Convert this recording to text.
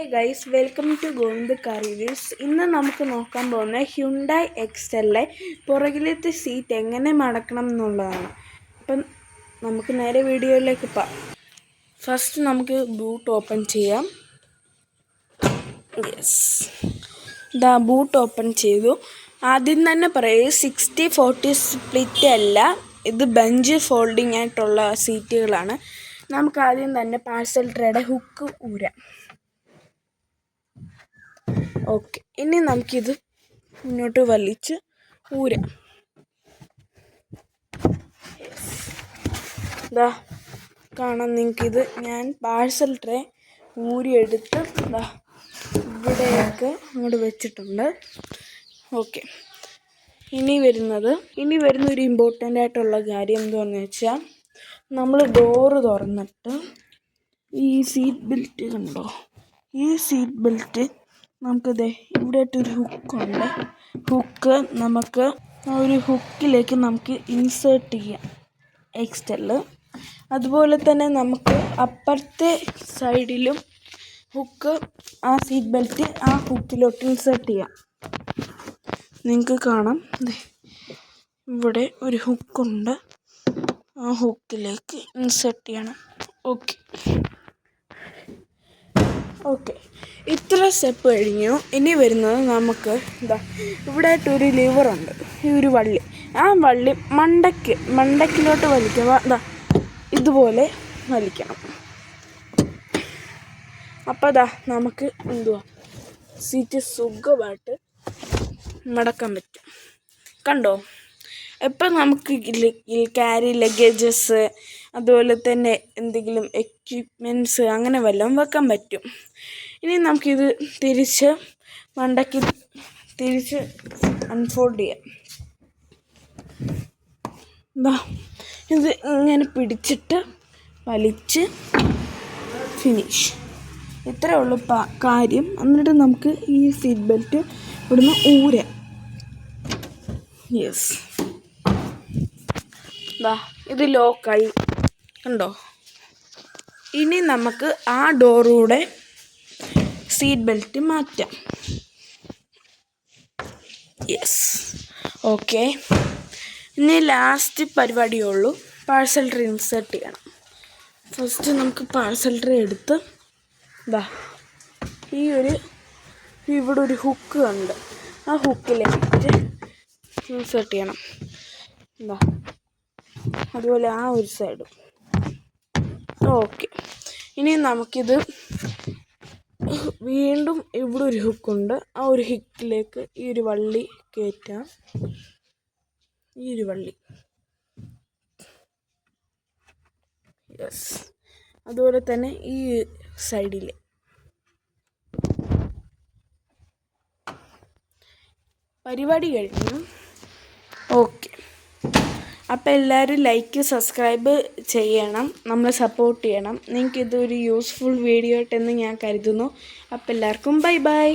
Hey guys, welcome to Govinda Car Reviews. ഇന്ന് നമുക്ക് നോക്കാൻ പോകുന്ന ഹ്യുണ്ടായി എക്സെല്ലിലെ പുറകിലത്തെ സീറ്റ് എങ്ങനെ മടക്കണം എന്നുള്ളതാണ്. അപ്പം നമുക്ക് നേരെ വീഡിയോയിലേക്ക് പോകാം. ഫസ്റ്റ് നമുക്ക് ബൂട്ട് ഓപ്പൺ ചെയ്യാം. ബൂട്ട് ഓപ്പൺ ചെയ്തു. ആദ്യം തന്നെ പറയൂ 60-40 സ്പ്ലിറ്റ് അല്ല, ഇത് ബെഞ്ച് ഫോൾഡിംഗ് ആയിട്ടുള്ള സീറ്റുകളാണ്. നമുക്ക് ആദ്യം തന്നെ പാർസൽ ട്രേയുടെ ഹുക്ക് ഊരാം. ഓക്കെ, ഇനി നമുക്കിത് മുന്നോട്ട് വലിച്ച് ഊരാം. കാണാം നിങ്ങൾക്കിത് ഞാൻ പാഴ്സൽ ട്രേ ഊരിയെടുത്ത് ഇവിടെയൊക്കെ അങ്ങോട്ട് വെച്ചിട്ടുണ്ട്. ഓക്കെ, ഇനി വരുന്നൊരു ഇമ്പോർട്ടൻ്റ് ആയിട്ടുള്ള കാര്യം എന്താണെന്ന് വെച്ചാൽ, നമ്മൾ ഡോറ് തുറന്നിട്ട് ഈ സീറ്റ് ബെൽറ്റ് കണ്ടോ, ഈ സീറ്റ് ബെൽറ്റ് നമുക്കിത് ഇവിടെയായിട്ടൊരു ഹുക്കുണ്ട്. ഹുക്ക് നമുക്ക് ആ ഒരു ഹുക്കിലേക്ക് നമുക്ക് ഇൻസേർട്ട് ചെയ്യാം എക്സ്റ്റെല്ല്. അതുപോലെ തന്നെ നമുക്ക് അപ്പുറത്തെ സൈഡിലും ഹുക്ക്, ആ സീറ്റ് ബെൽറ്റ് ആ ഹുക്കിലോട്ട് ഇൻസേർട്ട് ചെയ്യാം. നിങ്ങൾക്ക് കാണാം ഇവിടെ ഒരു ഹുക്കുണ്ട്, ആ ഹുക്കിലേക്ക് ഇൻസേർട്ട് ചെയ്യണം. ഓക്കെ, ഇത്ര സ്റ്റെപ്പ് കഴിഞ്ഞു. ഇനി വരുന്നത് നമുക്ക് ഇവിടെ ആയിട്ടൊരു ലിവറുണ്ട്, ഈ ഒരു വള്ളി. ആ വള്ളി മണ്ടക്കിലോട്ട് വലിക്കുക. ഇതുപോലെ വലിക്കണം. അപ്പോൾ നമുക്ക് സീറ്റ് സുഖമായിട്ട് മടക്കാൻ പറ്റും. കണ്ടോ? എപ്പം നമുക്ക് ക്യാരി ലഗേജസ്, അതുപോലെ തന്നെ എന്തെങ്കിലും എക്യുപ്മെൻറ്റ്സ് അങ്ങനെ വല്ലതും വെക്കാൻ പറ്റും. ഇനി നമുക്കിത് തിരിച്ച് അൺഫോൾഡ് ചെയ്യാം. ഇത് ഇങ്ങനെ പിടിച്ചിട്ട് വലിച്ച് ഫിനിഷ്. ഇത്രയേ ഉള്ളൂ കാര്യം. എന്നിട്ട് നമുക്ക് ഈ സീറ്റ് ബെൽറ്റ് ഇവിടുന്ന് ഊരാം. ഇത് ലോക്കായി, കണ്ടോ? ഇനി നമുക്ക് ആ ഡോറൂടെ സീറ്റ് ബെൽറ്റ് മാറ്റാം. ഓക്കെ, ഇനി ലാസ്റ്റ് പരിപാടിയേ ഉള്ളൂ, പാഴ്സൽ ട്രേ ഇൻസേർട്ട് ചെയ്യണം. ഫസ്റ്റ് നമുക്ക് പാഴ്സൽ ട്രേ എടുത്ത് ഇവിടെ ഒരു ഹുക്ക് ഉണ്ട്, ആ ഹുക്കിലേക്ക് ഇൻസേർട്ട് ചെയ്യണം. അതുപോലെ ആ ഒരു സൈഡും. ഓക്കെ, ഇനി നമുക്കിത് വീണ്ടും ഇവിടെ ഒരു ഹുക്കുണ്ട്, ആ ഒരു ഹുക്കിലേക്ക് ഈ ഒരു വള്ളി കയറ്റാം. ഈ ഒരു വള്ളി അതുപോലെ തന്നെ ഈ സൈഡിൽ. പരിപാടി കഴിഞ്ഞു. ഓക്കെ, അപ്പോൾ എല്ലാവരും ലൈക്ക്, സബ്സ്ക്രൈബ് ചെയ്യണം, നമ്മളെ സപ്പോർട്ട് ചെയ്യണം. നിങ്ങൾക്കിതൊരു യൂസ്ഫുൾ വീഡിയോ ആയിട്ടെന്ന് ഞാൻ കരുതുന്നു. അപ്പോൾ എല്ലാവർക്കും ബൈ.